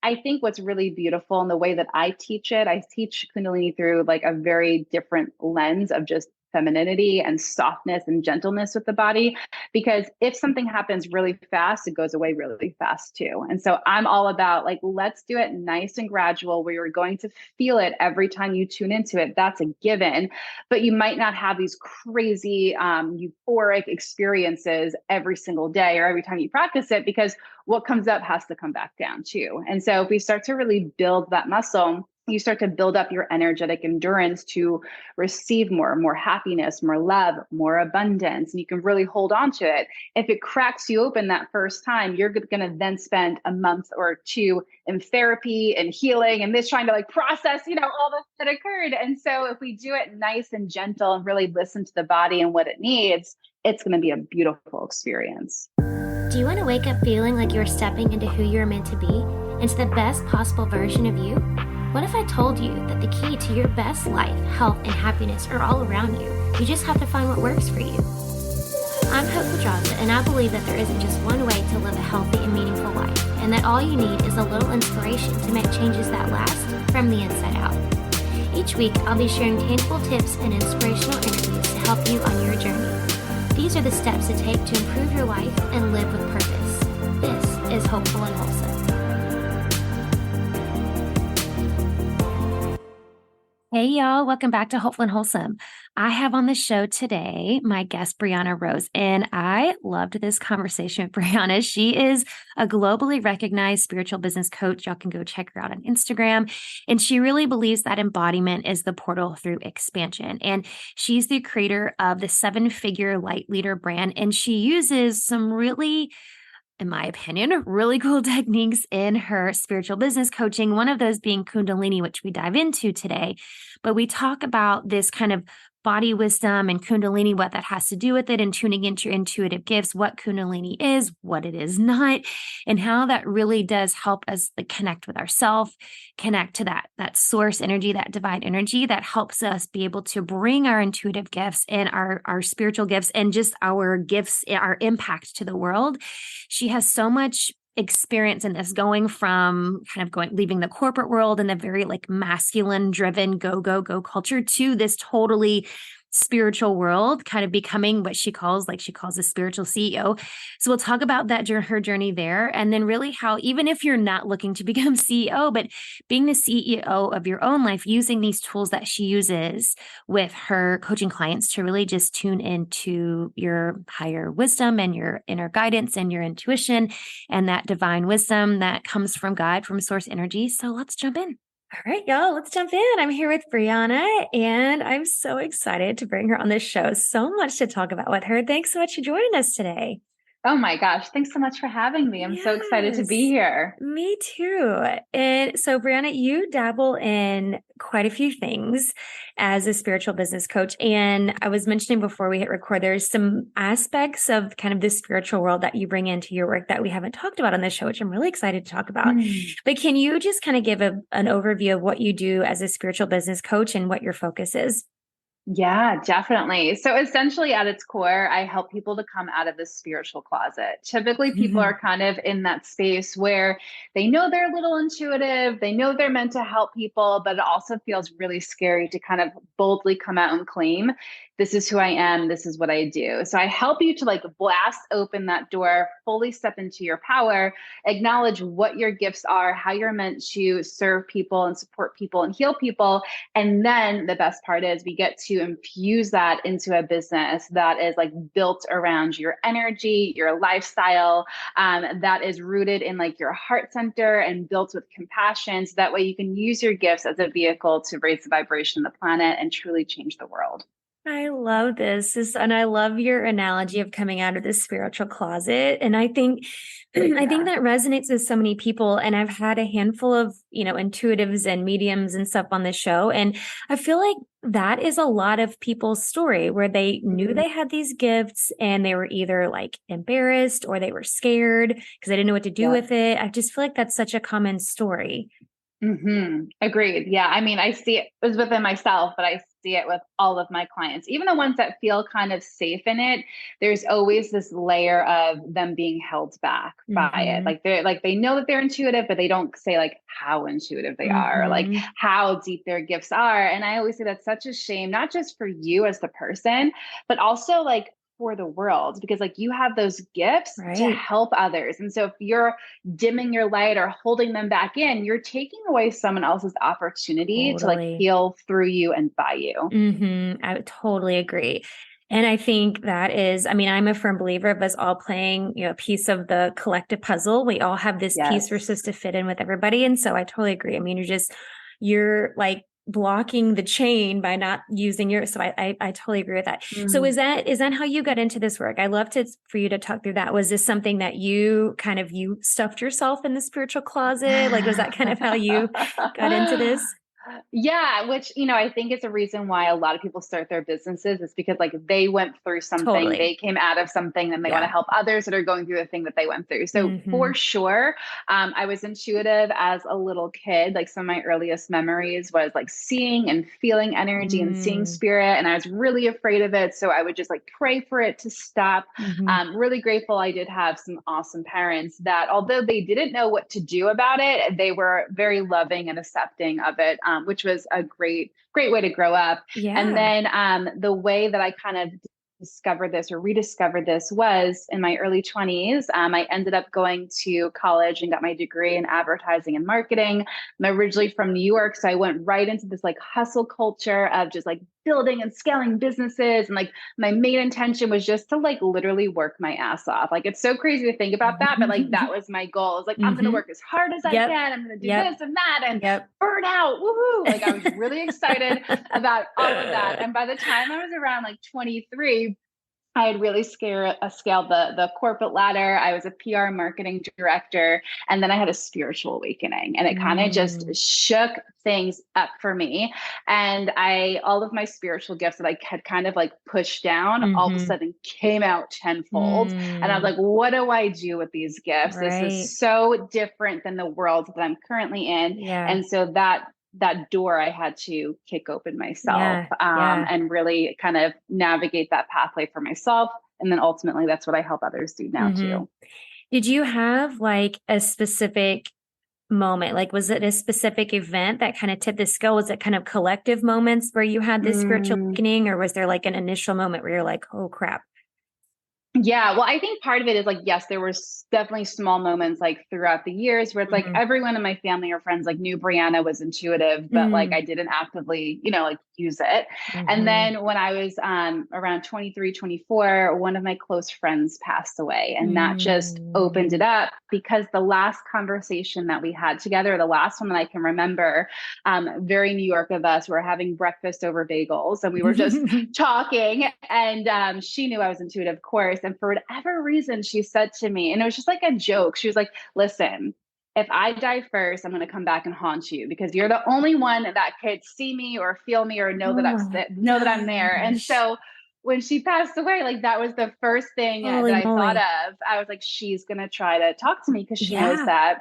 I think what's really beautiful in the way that I teach Kundalini through like a very different lens of just femininity and softness and gentleness with the body. Because if something happens really fast, it goes away really fast too. And so I'm all about like, let's do it nice and gradual where you're going to feel it every time you tune into it. That's a given, but you might not have these crazy euphoric experiences every single day or every time you practice it, because what comes up has to come back down too. And so if we start to really build that muscle, you start to build up your energetic endurance to receive more happiness, more love, more abundance, and you can really hold on to it. If it cracks you open that first time, you're going to then spend a month or two in therapy and healing and this trying to like process, all this that occurred. And so if we do it nice and gentle and really listen to the body and what it needs, it's going to be a beautiful experience. Do you want to wake up feeling like you're stepping into who you're meant to be, into the best possible version of you? What if I told you that the key to your best life, health, and happiness are all around you? You just have to find what works for you. I'm Hope Pedraza, and I believe that there isn't just one way to live a healthy and meaningful life, and that all you need is a little inspiration to make changes that last from the inside out. Each week, I'll be sharing tangible tips and inspirational interviews to help you on your journey. These are the steps to take to improve your life and live with purpose. This is Hopeful and Wholesome. Hey y'all, welcome back to Hopeful and Wholesome. I have on the show today my guest, Brianna Rose, and I loved this conversation with Brianna. She is a globally recognized spiritual business coach. Y'all can go check her out on Instagram. And she really believes that embodiment is the portal through expansion. And she's the creator of the 7-figure Light Leader brand. And she uses some really, in my opinion, really cool techniques in her spiritual business coaching, one of those being kundalini, which we dive into today. But we talk about this kind of body wisdom and kundalini, what that has to do with it, and tuning into your intuitive gifts, what kundalini is, what it is not, and how that really does help us like connect with ourselves, connect to that source energy, that divine energy that helps us be able to bring our intuitive gifts and our spiritual gifts and just our gifts, our impact to the world. She has so much experience in this, leaving the corporate world and the very like masculine driven go culture to this totally spiritual world, kind of becoming what she calls a spiritual CEO. So we'll talk about that during her journey there. And then really how, even if you're not looking to become CEO, but being the CEO of your own life, using these tools that she uses with her coaching clients to really just tune into your higher wisdom and your inner guidance and your intuition and that divine wisdom that comes from God, from source energy. So let's jump in. All right, y'all, let's jump in. I'm here with Brianna, and I'm so excited to bring her on this show. So much to talk about with her. Thanks so much for joining us today. Oh my gosh. Thanks so much for having me. I'm so excited to be here. Me too. And so, Brianna, you dabble in quite a few things as a spiritual business coach. And I was mentioning before we hit record, there's some aspects of kind of the spiritual world that you bring into your work that we haven't talked about on this show, which I'm really excited to talk about. But can you just kind of give an overview of what you do as a spiritual business coach and what your focus is? Yeah, definitely. So essentially at its core, I help people to come out of the spiritual closet. Typically, people are kind of in that space where they know they're a little intuitive, they know they're meant to help people, but it also feels really scary to kind of boldly come out and claim, this is who I am, this is what I do. So I help you to like blast open that door, fully step into your power, acknowledge what your gifts are, how you're meant to serve people and support people and heal people. And then the best part is we get to infuse that into a business that is like built around your energy, your lifestyle, that is rooted in like your heart center and built with compassion. So that way you can use your gifts as a vehicle to raise the vibration of the planet and truly change the world. I love this. And I love your analogy of coming out of the spiritual closet. And I think that resonates with so many people. And I've had a handful of, intuitives and mediums and stuff on the show. And I feel like that is a lot of people's story where they knew they had these gifts and they were either like embarrassed or they were scared because they didn't know what to do with it. I just feel like that's such a common story. Agreed. Yeah. I mean, I see it was within myself, but I see it with all of my clients, even the ones that feel kind of safe in it. There's always this layer of them being held back by it. Mm-hmm. They know that they're intuitive, but they don't say like how intuitive they are, or like Mm-hmm. how deep their gifts are. And I always say that's such a shame, not just for you as the person, but also like for the world, because like you have those gifts to Right. help others. And so if you're dimming your light or holding them back in, you're taking away someone else's opportunity to like Totally. heal through you and by you. Mm-hmm. I totally agree. And I think that is, I mean, I'm a firm believer of us all playing, a piece of the collective puzzle. We all have this piece we're Yes. supposed to fit in with everybody. And so I totally agree. I mean, you're like blocking the chain by not using your, so I totally agree with that. So Mm. is that how you got into this work? I love for you to talk through that. Was this something that you stuffed yourself in the spiritual closet? Like, was that kind of how you got into this? Yeah, which, I think is a reason why a lot of people start their businesses is because like they went through something, Totally. they came out of something, and they want to Yeah. help others that are going through the thing that they went through. So Mm-hmm. for sure, I was intuitive as a little kid. Like some of my earliest memories was like seeing and feeling energy and seeing Mm-hmm. spirit. And I was really afraid of it. So I would just like pray for it to stop. Really grateful I did have some awesome parents that, although they didn't know what to do about it, they were very loving and accepting of it, which was a great way to grow up. And Yeah. then the way that I kind of discovered this or rediscovered this was in my early 20s. I ended up going to college and got my degree in advertising and marketing. I'm originally from New York, so I went right into this like hustle culture of just like building and scaling businesses. And like my main intention was just to like literally work my ass off. Like it's so crazy to think about that, but like that was my goal. It's like I'm going to Mm-hmm. work as hard as I Yep. can. I'm going to do Yep. this and that and Yep. burn out. Woohoo. Like I was really excited about all of that. And by the time I was around like 23, I had really scaled the corporate ladder. I was a PR marketing director, and then I had a spiritual awakening, and it kind of just Mm. shook things up for me. And all of my spiritual gifts that I had kind of like pushed down, all of a Mm-hmm. sudden came out tenfold. And I was Mm. like, what do I do with these gifts? This is Right. so different than the world that I'm currently in. Yeah. And so that door I had to kick open myself, Yeah. Yeah. and really kind of navigate that pathway for myself. And then ultimately, that's what I help others do now Mm-hmm. too. Did you have like a specific moment? Like, was it a specific event that kind of tipped the scale? Was it kind of collective moments where you had this spiritual Mm. awakening, or was there like an initial moment where you're like, oh crap? Yeah, well, I think part of it is like, yes, there were definitely small moments like throughout the years where it's like Mm-hmm. everyone in my family or friends like knew Brianna was intuitive, but like Mm. I didn't actively, like use it. And Mm-hmm. then when I was around 23, 24, one of my close friends passed away. And that just opened it Mm. up because the last conversation that we had together, the last one that I can remember, very New York of us, we were having breakfast over bagels and we were just talking, and she knew I was intuitive, of course. And for whatever reason, she said to me, and it was just like a joke. She was like, listen, if I die first, I'm going to come back and haunt you because you're the only one that could see me or feel me or know Oh that my know that I'm there. And gosh. so when she passed away, like that was the first thing that Holy I thought moly. of. I was like, she's going to try to talk to me because she knows Yeah. that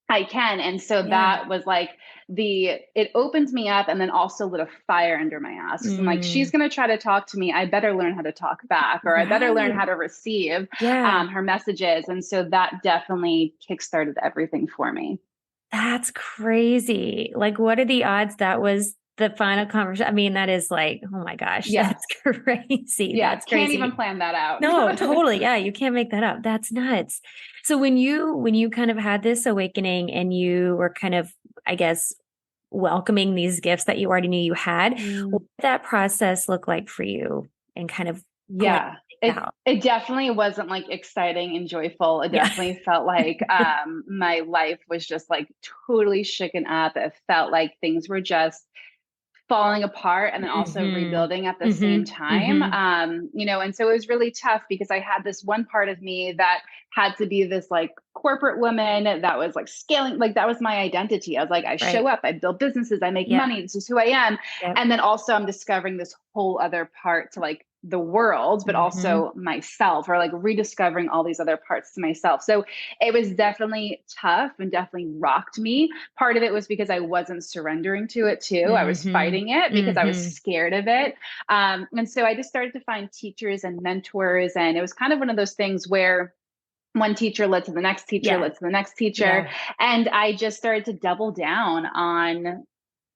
I can. And so Yeah. that was like it opened me up and then also lit a fire under my ass. Cause I'm like, she's Mm. going to try to talk to me. I better learn how to talk back, or I better learn Right. how to receive Yeah. her messages. And so that definitely kickstarted everything for me. That's crazy. Like, what are the odds that was the final conversation? I mean, that is like, oh my gosh, Yes. that's crazy. Yeah. That's Can't even crazy. plan that out. No, totally. Yeah, you can't make that up. That's nuts. So when you kind of had this awakening and you were kind of, I guess, welcoming these gifts that you already knew you had, what Mm. did that process look like for you and kind of playing Yeah. it It out? it definitely wasn't like exciting and joyful. It Yeah. definitely felt like my life was just like totally shaken up. It felt like things were just falling apart and then also Mm-hmm. rebuilding at the same Mm-hmm. time. Mm-hmm. And so it was really tough because I had this one part of me that had to be this like corporate woman that was like scaling, like that was my identity. I was like, I show Right. up, I build businesses, I make Yep. money, this is who I am. Yep. And then also I'm discovering this whole other part to like the world, but Mm-hmm. also myself, or like rediscovering all these other parts to myself. So it was definitely tough and definitely rocked me. Part of it was because I wasn't surrendering to it too. I was Mm-hmm. fighting it because I was Mm-hmm. scared of it. And so I just started to find teachers and mentors. And it was kind of one of those things where one teacher led to the next teacher, Yeah. led to the next teacher. Yeah. And I just started to double down on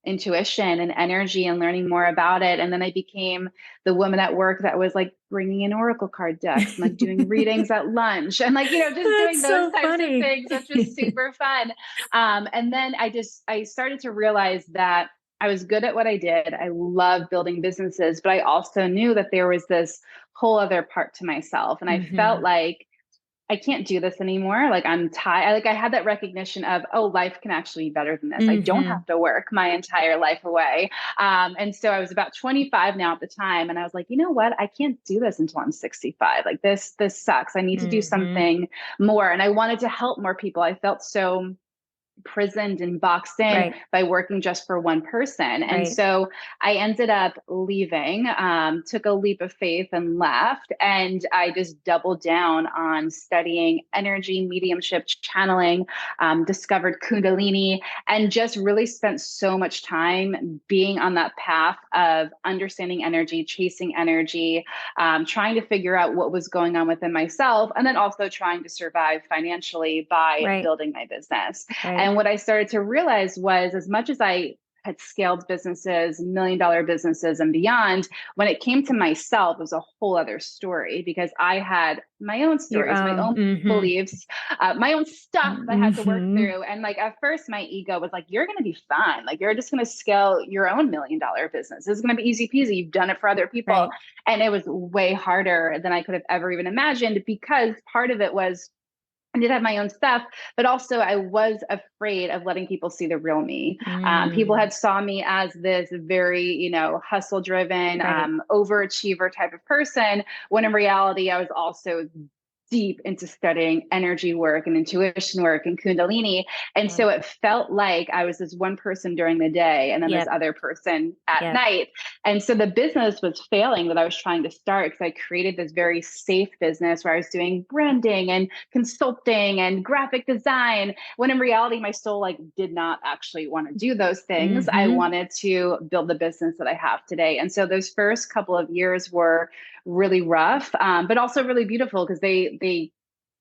intuition and energy and learning more about it. And then I became the woman at work that was like bringing in oracle card decks and like doing readings at lunch and like, just doing That's those so types of funny. things, which was super fun. And then I started to realize that I was good at what I did. I love building businesses, but I also knew that there was this whole other part to myself. And I felt Mm-hmm. like I can't do this anymore. Like I'm tired. Like I had that recognition of, oh, life can actually be better than this. I don't Mm-hmm. have to work my entire life away. And so I was about 25 now at the time. And I was like, you know what? I can't do this until I'm 65. Like this sucks. I need to do Mm-hmm. something more. And I wanted to help more people. I felt so prisoned and boxed in Right. by working just for one person. And Right. so I ended up leaving, took a leap of faith and left. And I just doubled down on studying energy, mediumship, channeling, discovered kundalini, and just really spent so much time being on that path of understanding energy, chasing energy, trying to figure out what was going on within myself, and then also trying to survive financially by Right. building my business. Right. And what I started to realize was, as much as I had scaled businesses, $1 million businesses and beyond, when it came to myself, it was a whole other story because I had my own Your stories, my own. own Mm-hmm. beliefs, my own stuff that I had to work Mm-hmm. through. And like at first, my ego was like, you're going to be fine. Like you're just going to scale your own $1 million business. It's going to be easy peasy. You've done it for other people. Right. And it was way harder than I could have ever even imagined because part of it was I did have my own stuff, but also I was afraid of letting people see the real me. People Mm. had saw me as this very, hustle driven, Right. overachiever type of person, when in reality, I was also deep into studying energy work and intuition work and kundalini. And Yep. so it felt like I was this one person during the day and then this Yep. other person at Yep. night. And so the business was failing that I was trying to start because I created this very safe business where I was doing branding and consulting and graphic design, when in reality, my soul like did not actually want to do those things. I Mm-hmm. wanted to build the business that I have today. And so those first couple of years were really rough, but also really beautiful because they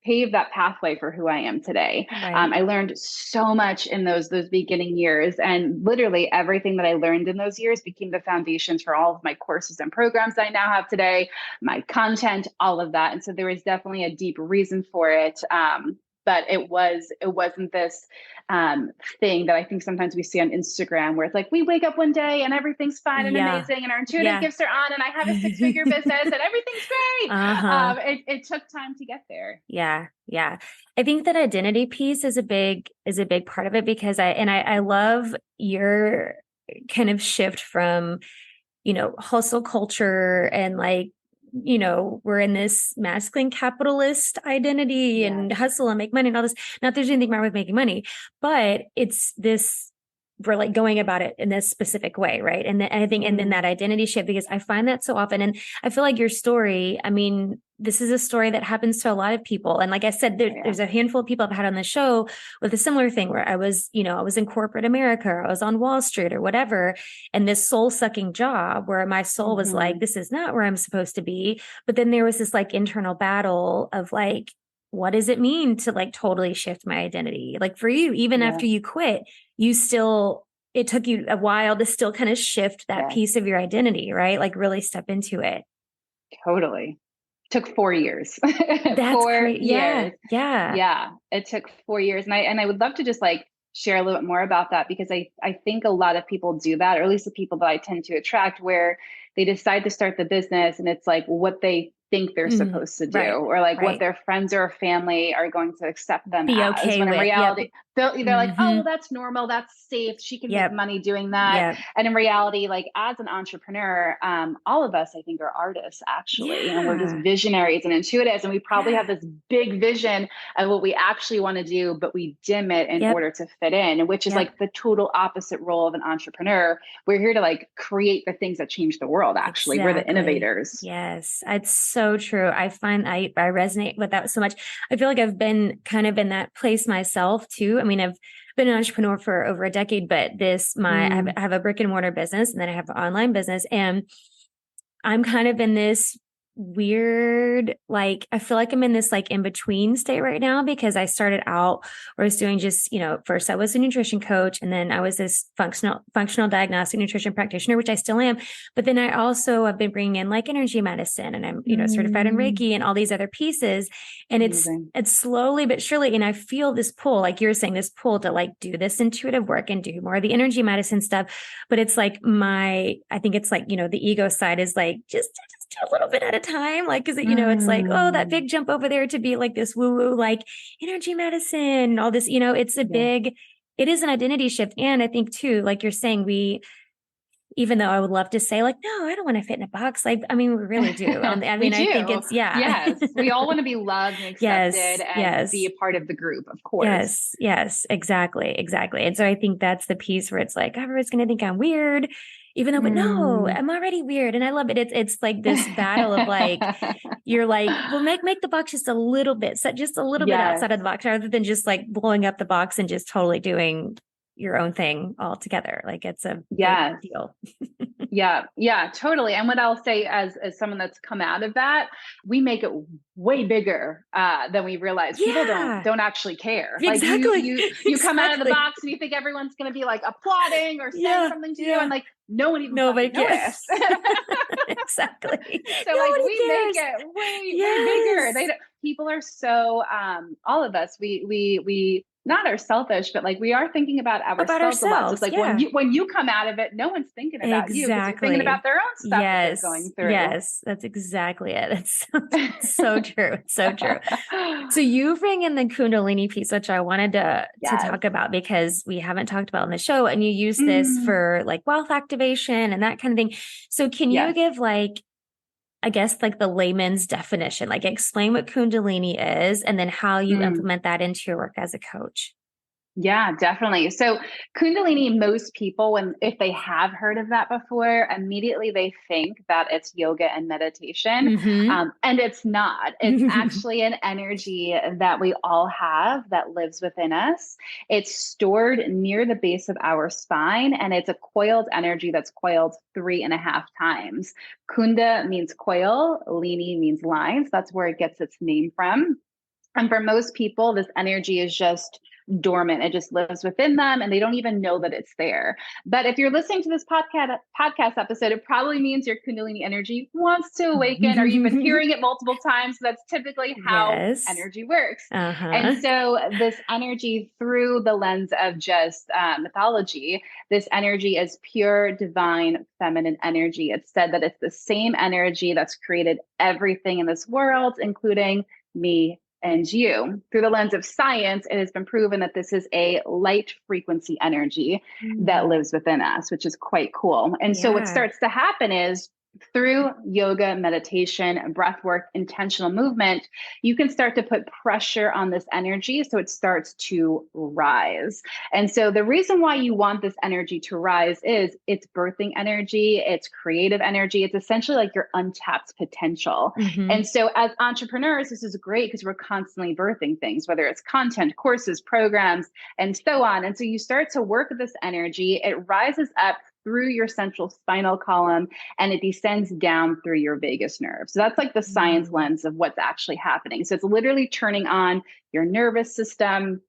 paved that pathway for who I am today. Right. I learned so much in those beginning years, and literally everything that I learned in those years became the foundations for all of my courses and programs that I now have today, my content, all of that. And so there was definitely a deep reason for it. But it wasn't this um, thing that I think sometimes we see on Instagram where it's like we wake up one day and everything's fine and Yeah. amazing and our intuitive Yeah. gifts are on and I have a 6-figure business and everything's great. Uh-huh. It took time to get there. Yeah. Yeah. I think that identity piece is a big part of it because I love your kind of shift from, hustle culture and like, we're in this masculine capitalist identity Yes. and hustle and make money and all this. Not that there's anything wrong with making money, but it's this, we're like going about it in this specific way, right? And I think, and then Mm, that identity shift, because I find that so often. And I feel like your story, I mean, this is a story that happens to a lot of people. And like I said, yeah. there's a handful of people I've had on the show with a similar thing where I was in corporate America, or I was on Wall Street or whatever. And this soul sucking job where my soul was like, Hmm. this is not where I'm supposed to be. But then there was this like internal battle of like, what does it mean to like totally shift my identity? Like for you, even Yeah. after you quit, it took you a while to still kind of shift that Yeah. piece of your identity, right? Like really step into it. Totally. Took 4 years. That's 4 great. Yeah. years. Yeah. Yeah, it took 4 years, and I would love to just like share a little bit more about that because I think a lot of people do that, or at least the people that I tend to attract, where they decide to start the business and it's like what they think they're Mhm. supposed to do, Right. or like what Right. their friends or family are going to accept them Be as. okay When in with. Yep. reality, they're like, oh, Mm-hmm. that's normal. That's safe. She can make Yep. money doing that. Yep. And in reality, like as an entrepreneur, all of us, I think, are artists actually, and we're just Yeah. visionaries and intuitives. And we probably have Yeah. this big vision of what we actually want to do, but we dim it in Yep. order to fit in, which is Yep. like the total opposite role of an entrepreneur. We're here to like create the things that change the world. Actually, we're the Exactly. innovators. Yes, it's so true. I find I resonate with that so much. I feel like I've been kind of in that place myself too. I mean, I've been an entrepreneur for over a decade, but Mm, I have a brick and mortar business and then I have an online business, and I'm kind of in this weird, like, I feel like I'm in this like in between state right now because I started out where I was doing just, first I was a nutrition coach and then I was this functional diagnostic nutrition practitioner, which I still am. But then I also have been bringing in like energy medicine and I'm, certified in mm, Reiki and all these other pieces. And amazing. it's slowly but surely. And I feel this pull, like you're saying, this pull to like do this intuitive work and do more of the energy medicine stuff. But it's like I think it's like, the ego side is like, just do a little bit at a time. Like, cause it's like, oh, that Mm, big jump over there to be like this woo woo, like energy medicine, all this, yeah. it is an identity shift. And I think too, like you're saying, even though I would love to say like, no, I don't want to fit in a box. Like, I mean, we really do. I We mean, I think do. it's, yeah. Yes. We all want to be loved and accepted Yes. and be Yes. a part of the group, of course. Yes, yes, exactly, exactly. And so I think that's the piece where it's like everyone's going to think I'm weird, even though, but no, Mm. I'm already weird, and I love it. It's like this battle of like you're like, well, make the box just a little bit, set just a little bit Yes. outside of the box, rather than just like blowing up the box and just totally doing your own thing altogether. Like it's a big Yes. deal. Yeah, yeah, totally. And what I'll say as someone that's come out of that, we make it way bigger than we realize. People Yeah, don't actually care. Like exactly, you come out of the exactly. box and you think everyone's going to be like applauding or saying Yeah, something to you, and yeah. like no one even Nobody fucking cares. noticed. Exactly. So like Nobody we make cares. it way bigger. Yes. People are so all of us we not are selfish, but like we are thinking about About ourselves a lot. So it's ourselves. like Yeah. when you come out of it, no one's thinking about you because you're thinking Exactly. about their own stuff that they're Yes. going through. Yes. That's exactly it. It's so true. It's so true. So you bring in the Kundalini piece, which I wanted to Yes. talk about because we haven't talked about on the show, and you use this Mm, for like wealth activation and that kind of thing. So can you yes. give like, I guess like the layman's definition, like explain what Kundalini is and then how you Mm. implement that into your work as a coach? Yeah, definitely. So Kundalini, most people, when if they have heard of that before, immediately they think that it's yoga and meditation. Mm-hmm. And it's not. It's actually an energy that we all have that lives within us. It's stored near the base of our spine, and it's a coiled energy that's coiled 3.5 times. Kunda means coil, lini means line. So that's where it gets its name from. And for most people, this energy is just dormant. It just lives within them and they don't even know that it's there. But if you're listening to this podcast episode, it probably means your Kundalini energy wants to awaken or you've been hearing it multiple times. So that's typically how Yes. energy works. And Uh-huh. so this energy through the lens of just mythology, this energy is pure divine feminine energy. It's said that it's the same energy that's created everything in this world, including me and you. Through the lens of science, it has been proven that this is a light frequency energy that Mm. lives within us, which is quite cool. And so what Yeah. starts to happen is through yoga, meditation, breath work, intentional movement, you can start to put pressure on this energy so it starts to rise. And so the reason why you want this energy to rise is it's birthing energy, it's creative energy, it's essentially like your untapped potential. Mm-hmm. And so, as entrepreneurs, this is great because we're constantly birthing things, whether it's content, courses, programs, and so on. And so, you start to work with this energy, it rises up through your central spinal column and it descends down through your vagus nerve. So, that's like the science Mm. lens of what's actually happening. So, it's literally turning on your nervous system,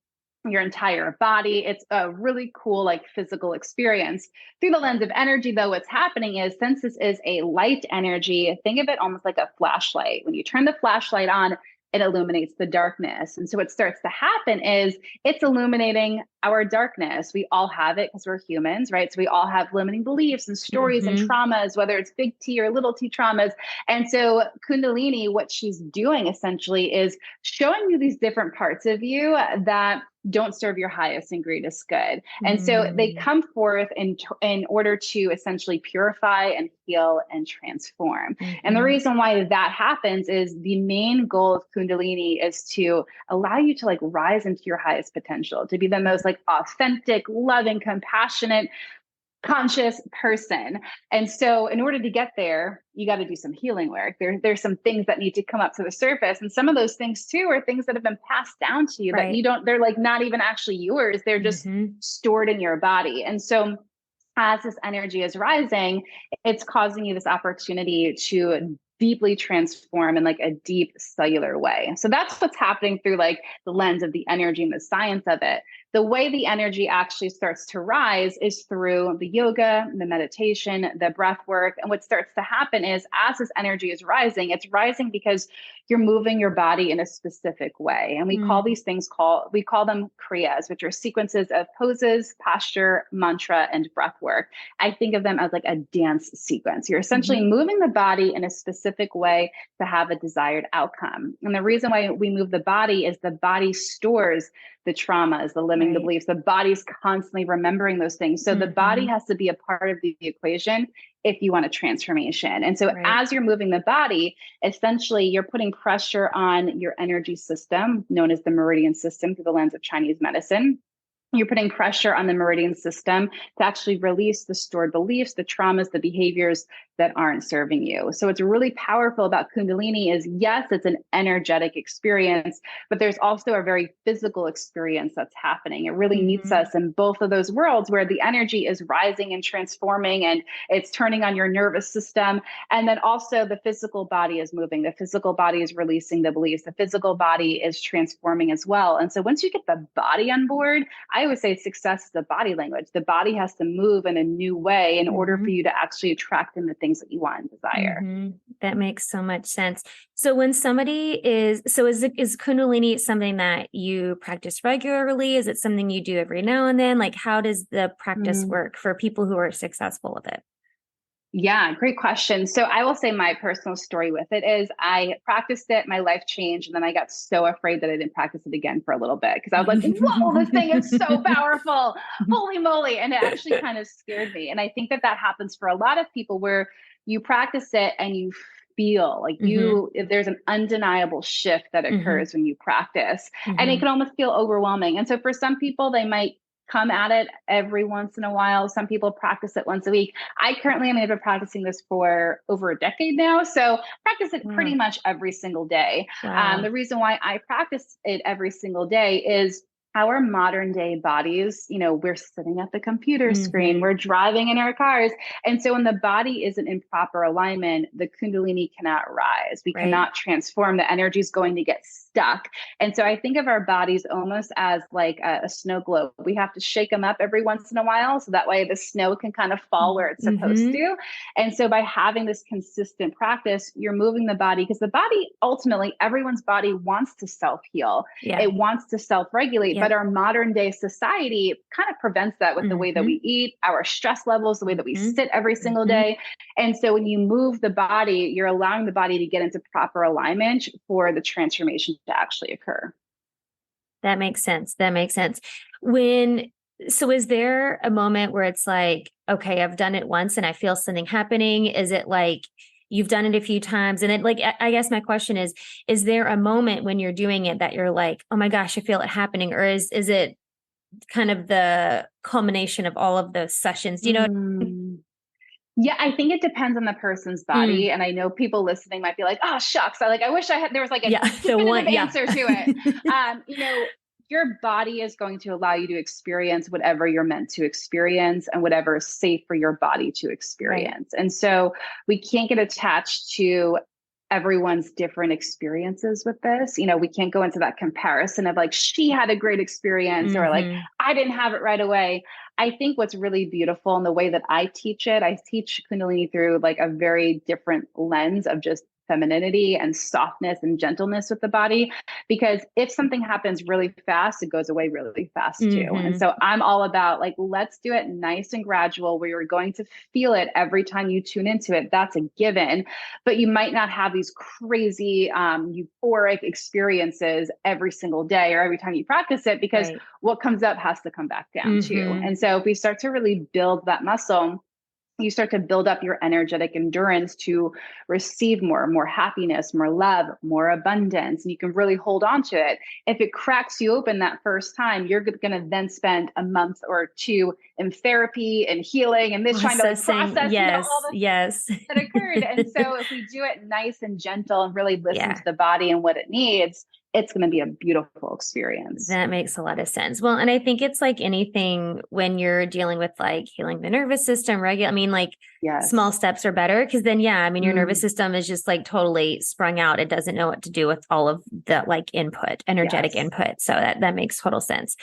your entire body. It's a really cool, like physical experience. Through the lens of energy, though, what's happening is since this is a light energy, think of it almost like a flashlight. When you turn the flashlight on, it illuminates the darkness. And so what starts to happen is it's illuminating our darkness. We all have it because we're humans, right? So we all have limiting beliefs and stories and Mm-hmm. traumas, whether it's big T or little t traumas. And so Kundalini, what she's doing essentially is showing you these different parts of you that don't serve your highest and greatest good. And so they Mm, come forth in order to essentially purify and heal and transform. And the mhm. reason why that happens is the main goal of Kundalini is to allow you to like rise into your highest potential, to be the most like authentic, loving, compassionate, conscious person. And so in order to get there, you got to do some healing work. There's some things that need to come up to the surface. And some of those things too are things that have been passed down to you that Right. you don't, they're like not even actually yours. They're just Mhm. stored in your body. And so as this energy is rising, it's causing you this opportunity to deeply transform in like a deep cellular way. So that's what's happening through like the lens of the energy and the science of it. The way the energy actually starts to rise is through the yoga, the meditation, the breath work. And what starts to happen is as this energy is rising, it's rising because you're moving your body in a specific way. And we call Mm, these things we call them kriyas, which are sequences of poses, posture, mantra, and breath work. I think of them as like a dance sequence. You're essentially mhm. moving the body in a specific way to have a desired outcome. And the reason why we move the body is the body stores the traumas, the limiting the Right. beliefs. The body's constantly remembering those things. So the body Mhm. has to be a part of the equation if you want a transformation. And so Right. as you're moving the body, essentially you're putting pressure on your energy system, known as the meridian system through the lens of Chinese medicine. You're putting pressure on the meridian system to actually release the stored beliefs, the traumas, the behaviors that aren't serving you. So what's really powerful about Kundalini is yes, it's an energetic experience, but there's also a very physical experience that's happening. It really meets Mhm. us in both of those worlds where the energy is rising and transforming and it's turning on your nervous system. And then also the physical body is moving. The physical body is releasing the beliefs. The physical body is transforming as well. And so once you get the body on board, I always say success is a body language. The body has to move in a new way in order for Mhm. you to actually attract in the things that you want and desire. Mhm. That makes so much sense. So when somebody is Kundalini something that you practice regularly? Is it something you do every now and then? Like, how does the practice Mm. work for people who are successful with it? Yeah, great question. So I will say my personal story with it is I practiced it, my life changed, and then I got so afraid that I didn't practice it again for a little bit because I was like, whoa, this thing is so powerful. Holy moly. And it actually kind of scared me. And I think that that happens for a lot of people where you practice it and you feel like Mhm. there's an undeniable shift that Mhm. occurs when you practice, and it Mhm. can almost feel overwhelming. And so for some people, they might come at it every once in a while. Some people practice it once a week. I currently am been practicing this for over a decade now. So practice it pretty Wow. much every single day. Wow. The reason why I practice it every single day is our modern day bodies, we're sitting at the computer screen, Mhm. we're driving in our cars. And so when the body isn't in proper alignment, the Kundalini cannot rise. We Right. cannot transform. The energy is going to get stuck. And so I think of our bodies almost as like a snow globe. We have to shake them up every once in a while so that way the snow can kind of fall where it's supposed Mhm. to. And so by having this consistent practice, you're moving the body because the body ultimately, everyone's body wants to self heal. Yeah. It wants to self regulate. But Yep. our modern day society kind of prevents that with the way that we Mhm. eat, our stress levels, the way that we Mhm. sit every single Mhm. day. And so when you move the body, you're allowing the body to get into proper alignment for the transformation to actually occur. That makes sense. That makes sense. When so is there a moment where it's like, okay, I've done it once and I feel something happening? Is it like you've done it a few times and it like I guess my question is there a moment when you're doing it that you're like, "Oh my gosh, I feel it happening," or is it kind of the culmination of all of those sessions? Do you know? Mm. Yeah, I think it depends on the person's Mm, body. And I know people listening might be like, oh, shucks. I wish there was like a yeah, the definitive one, yeah. answer to it. Your body is going to allow you to experience whatever you're meant to experience and whatever is safe for your body to Right. experience. And so we can't get attached to everyone's different experiences with this. We can't go into that comparison of like, she had a great experience or like, Mhm. I didn't have it right away. I think what's really beautiful in the way that I teach Kundalini through like a very different lens of just femininity and softness and gentleness with the body. Because if something happens really fast, it goes away really fast too. And so I'm all about like, let's do it nice and gradual, where you're going to feel it every time you tune into it. That's a given, but you might not have these crazy euphoric experiences every single day or every time you practice it, because what comes up has to come back down too. And so if we start to really build that muscle, you start to build up your energetic endurance to receive more happiness, more love, more abundance, and you can really hold on to it. If it cracks you open that first time, you're going to then spend a month or two in therapy and healing and this trying to like process, all the that occurred. And so if we do it nice and gentle and really listen to the body and what it needs, it's going to be a beautiful experience. That makes a lot of sense. Well, and I think it's like anything when you're dealing with like healing the nervous system, regular. I mean, like small steps are better because then, your nervous system is just like totally sprung out. It doesn't know what to do with all of the like input, energetic input. So that makes total sense.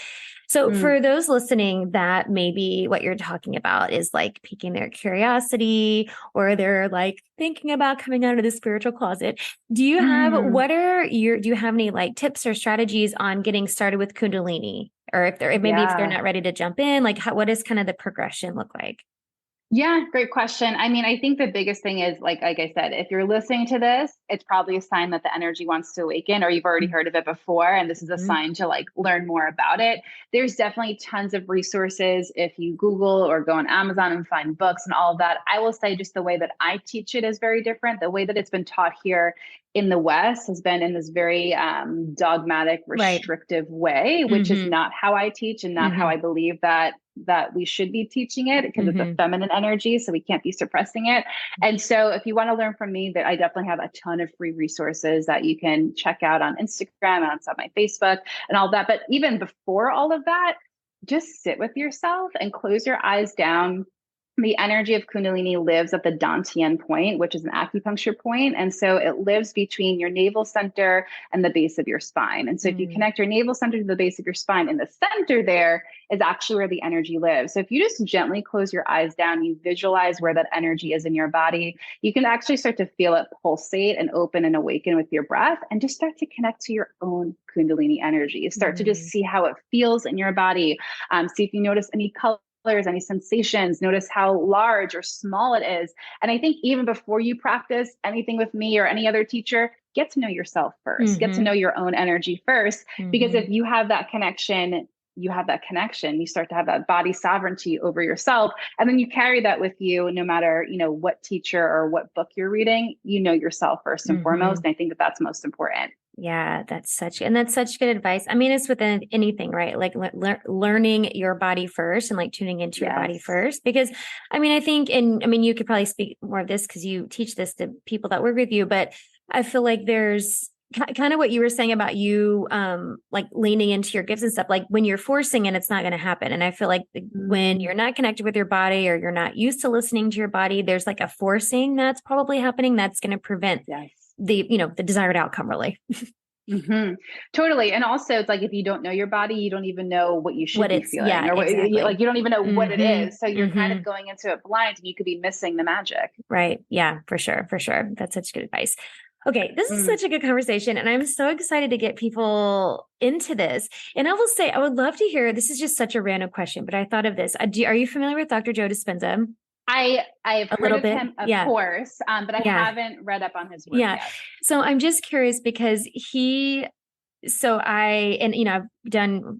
So for those listening that maybe what you're talking about is like piquing their curiosity or they're like thinking about coming out of the spiritual closet, do you have, do you have any like tips or strategies on getting started with Kundalini? Or if they're not ready to jump in, like what does kind of the progression look like? Yeah, great question. I mean, I think the biggest thing is like I said, if you're listening to this, it's probably a sign that the energy wants to awaken, or you've already heard of it before. And this is a sign to like learn more about it. There's definitely tons of resources. If you Google or go on Amazon and find books and all of that, I will say just the way that I teach it is very different. The way that it's been taught here in the West has been in this very dogmatic, restrictive way, which is not how I teach and not how I believe that we should be teaching it, because it's a feminine energy. So we can't be suppressing it. And so if you want to learn from me, that I definitely have a ton of free resources that you can check out on Instagram and on my Facebook and all that. But even before all of that, just sit with yourself and close your eyes down. The energy of Kundalini lives at the Dantian point, which is an acupuncture point. And so it lives between your navel center and the base of your spine. And so if you connect your navel center to the base of your spine, in the center there is actually where the energy lives. So if you just gently close your eyes down, you visualize where that energy is in your body, you can actually start to feel it pulsate and open and awaken with your breath, and just start to connect to your own Kundalini energy. Start to just see how it feels in your body. See if you notice any color, any sensations, notice how large or small it is. And I think even before you practice anything with me or any other teacher, get to know yourself first, get to know your own energy first, because if you have that connection, you start to have that body sovereignty over yourself. And then you carry that with you, no matter, what teacher or what book you're reading, yourself first and foremost. And I think that that's most important. Yeah, that's such good advice. I mean, it's within anything, right? Like learning your body first and like tuning into your body first, because I mean, I think, you could probably speak more of this because you teach this to people that work with you, but I feel like there's kind of what you were saying about you, like leaning into your gifts and stuff, like when you're forcing it, it's not going to happen. And I feel like when you're not connected with your body or you're not used to listening to your body, there's like a forcing that's probably happening that's going to prevent the desired outcome, really. Totally. And also it's like, if you don't know your body, you don't even know what you should be feeling, or what, like, you don't even know what it is. So you're kind of going into it blind and you could be missing the magic. Right. Yeah, for sure. For sure. That's such good advice. Okay. This is such a good conversation, and I'm so excited to get people into this. And I will say, I would love to hear, this is just such a random question, but I thought of this. Are you familiar with Dr. Joe Dispenza? I've heard of him, of course, but I haven't read up on his work yet. So I'm just curious because I've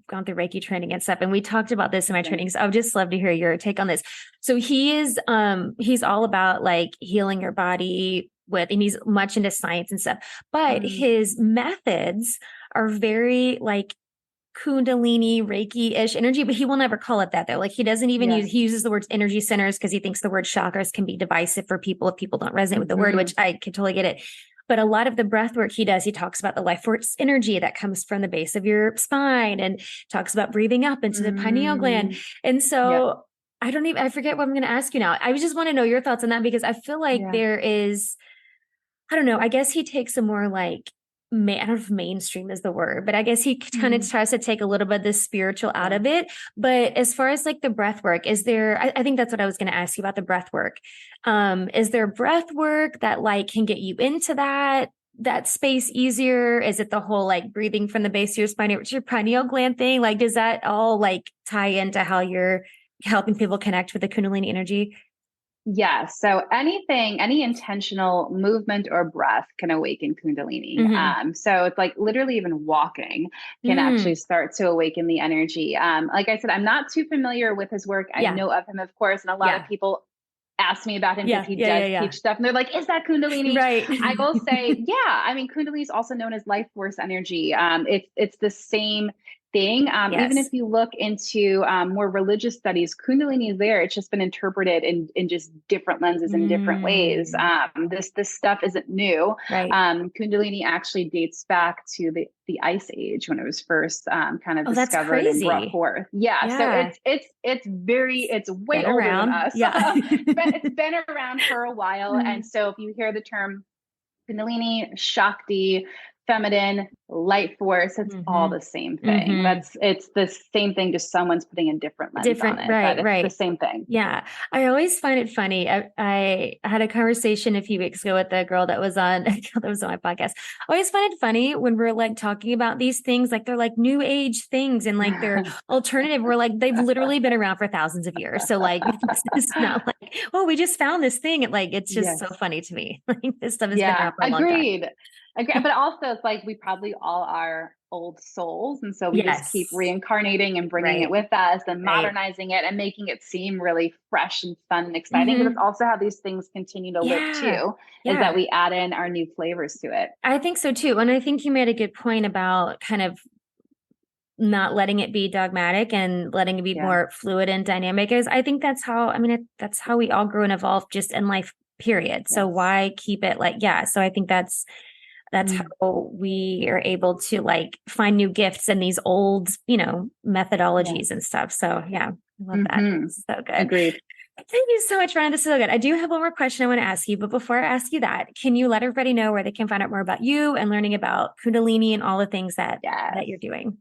gone through Reiki training and stuff, and we talked about this in my trainings. I would just love to hear your take on this. So he's all about like healing your body and he's much into science and stuff, but his methods are very like Kundalini Reiki-ish energy, but he will never call it that though. Like he doesn't even he uses the words energy centers because he thinks the word chakras can be divisive for people if people don't resonate with the word, which I can totally get it. But a lot of the breath work he does, he talks about the life force energy that comes from the base of your spine and talks about breathing up into the pineal gland. And so I forget what I'm going to ask you now. I just want to know your thoughts on that, because I feel like there is, I don't know, I guess he takes a more like I don't know if mainstream is the word, but I guess he kind of tries to take a little bit of the spiritual out of it. But as far as like the breath work, is there, I think that's what I was going to ask you about the breath work. Is there breath work that like can get you into that space easier? Is it the whole like breathing from the base of your spine, which your pineal gland thing? Like, does that all like tie into how you're helping people connect with the Kundalini energy? Yeah. So any intentional movement or breath can awaken Kundalini. So it's like literally even walking can actually start to awaken the energy. Like I said, I'm not too familiar with his work. I know of him, of course, and a lot of people ask me about him because he does teach stuff and they're like, is that Kundalini? Right. I will say, yeah, I mean, Kundalini is also known as life force energy. It's the same thing. Even if you look into more religious studies, Kundalini is there. It's just been interpreted in just different lenses in different ways. This stuff isn't new. Right. Kundalini actually dates back to the Ice Age when it was first kind of discovered and brought forth. So it's way older than us. It's been around for a while. And so if you hear the term Kundalini, Shakti, feminine, light force, it's all the same thing. It's the same thing, just someone's putting a different lens on it. Right, but it's the same thing. Yeah. I always find it funny. I had a conversation a few weeks ago with a girl that was on my podcast. I always find it funny when we're like talking about these things, like they're like new age things and like they're alternative. We're like, they've literally been around for thousands of years. So like, it's not like, oh, we just found this thing. And like, it's just so funny to me. Like this stuff has been around for a long time. Agreed. But also it's like we probably all are old souls. And so we just keep reincarnating and bringing it with us and modernizing it and making it seem really fresh and fun and exciting. But it's also how these things continue to live too, is that we add in our new flavors to it. I think so too. And I think you made a good point about kind of not letting it be dogmatic and letting it be more fluid and dynamic. I think that's how we all grow and evolve just in life, period. So why keep it like, so I think that's how we are able to like find new gifts in these old, methodologies and stuff. So I love that. So good. Agreed. Thank you so much, Brianna. This is so good. I do have one more question I want to ask you, but before I ask you that, can you let everybody know where they can find out more about you and learning about Kundalini and all the things that you're doing?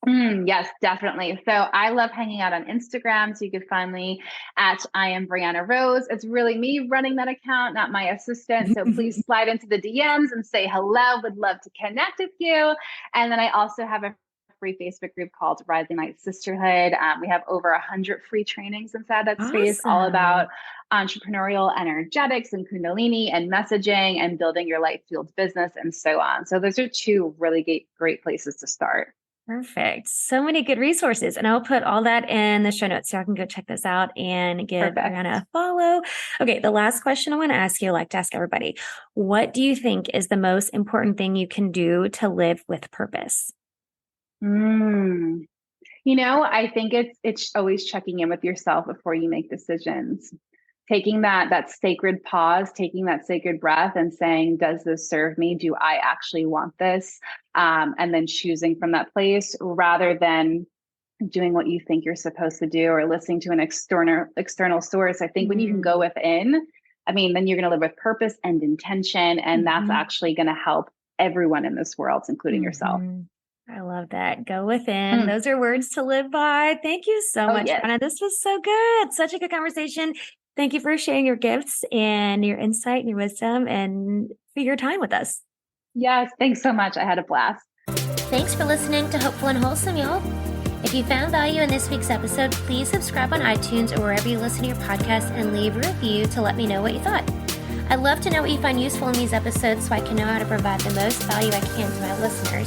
Yes, definitely. So I love hanging out on Instagram. So you can find me at I am Brianna Rose. It's really me running that account, not my assistant. So please slide into the DMs and say hello. Would love to connect with you. And then I also have a free Facebook group called Rising Light Sisterhood. We have over 100 free trainings inside that space, all about entrepreneurial energetics and Kundalini and messaging and building your light-fueled business and so on. So those are two really great places to start. Perfect. So many good resources. And I'll put all that in the show notes so y'all can go check this out and give Brianna a follow. Okay. The last question I want to ask you, I like to ask everybody, what do you think is the most important thing you can do to live with purpose? I think it's always checking in with yourself before you make decisions. Taking that sacred pause, taking that sacred breath and saying, does this serve me? Do I actually want this? And then choosing from that place rather than doing what you think you're supposed to do or listening to an external source. I think when you can go within, then you're going to live with purpose and intention. And that's actually going to help everyone in this world, including yourself. I love that. Go within. Those are words to live by. Thank you so much, Brianna. This was so good. Such a good conversation. Thank you for sharing your gifts and your insight and your wisdom and for your time with us. Yes, thanks so much. I had a blast. Thanks for listening to Hopeful and Wholesome, y'all. If you found value in this week's episode, please subscribe on iTunes or wherever you listen to your podcast and leave a review to let me know what you thought. I'd love to know what you find useful in these episodes so I can know how to provide the most value I can to my listeners.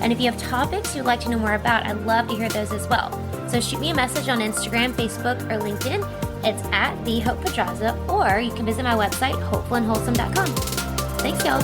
And if you have topics you'd like to know more about, I'd love to hear those as well. So shoot me a message on Instagram, Facebook, or LinkedIn. It's at The Hope Pedraza, or you can visit my website, hopefulandwholesome.com. Thanks, y'all.